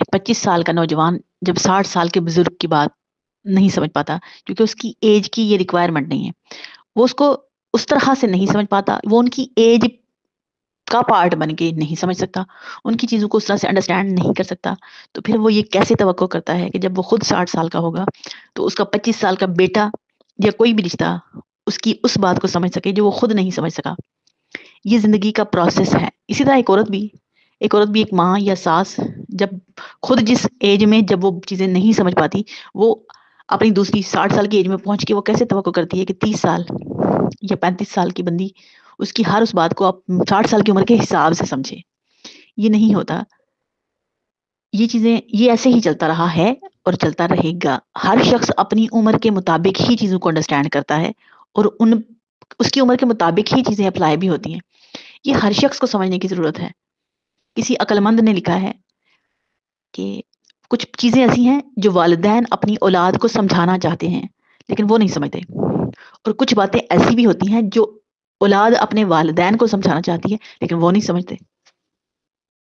کہ 25 سال کا نوجوان جب 60 سال کے بزرگ کی بات نہیں سمجھ پاتا، کیونکہ اس کی ایج کی یہ ریکوائرمنٹ نہیں ہے، وہ اس کو اس طرح سے نہیں سمجھ پاتا، وہ ان کی ایج کا پارٹ بن کے نہیں سمجھ سکتا، ان کی چیزوں کو اس طرح سے انڈرسٹینڈ نہیں کر سکتا، تو پھر وہ یہ کیسے توقع کرتا ہے کہ جب وہ خود 60 سال کا ہوگا تو اس کا 25 سال کا بیٹا یا کوئی بھی رشتہ اس کی اس بات کو سمجھ سکے جو وہ خود نہیں سمجھ سکا۔ یہ زندگی کا پروسیس ہے۔ اسی طرح ایک ماں یا ساس جب خود جس ایج میں جب وہ چیزیں نہیں سمجھ پاتی، وہ اپنی دوسری 60 سال کی ایج میں پہنچ کے وہ کیسے توقع کرتی ہے کہ 30 سال یا 35 سال کی بندی اس کی ہر اس بات کو آپ 60 سال کی عمر کے حساب سے سمجھے۔ یہ نہیں ہوتا، یہ چیزیں یہ ایسے ہی چلتا رہا ہے اور چلتا رہے گا۔ ہر شخص اپنی عمر کے مطابق ہی چیزوں کو انڈرسٹینڈ کرتا ہے اور اس کی عمر کے مطابق ہی چیزیں اپلائی بھی ہوتی ہیں۔ یہ ہر شخص کو سمجھنے کی ضرورت ہے۔ کسی عقل مند نے لکھا ہے کہ کچھ چیزیں ایسی ہیں جو والدین اپنی اولاد کو سمجھانا چاہتے ہیں لیکن وہ نہیں سمجھتے، اور کچھ باتیں ایسی بھی ہوتی ہیں جو اولاد اپنے والدین کو سمجھانا چاہتی ہے لیکن وہ نہیں سمجھتے۔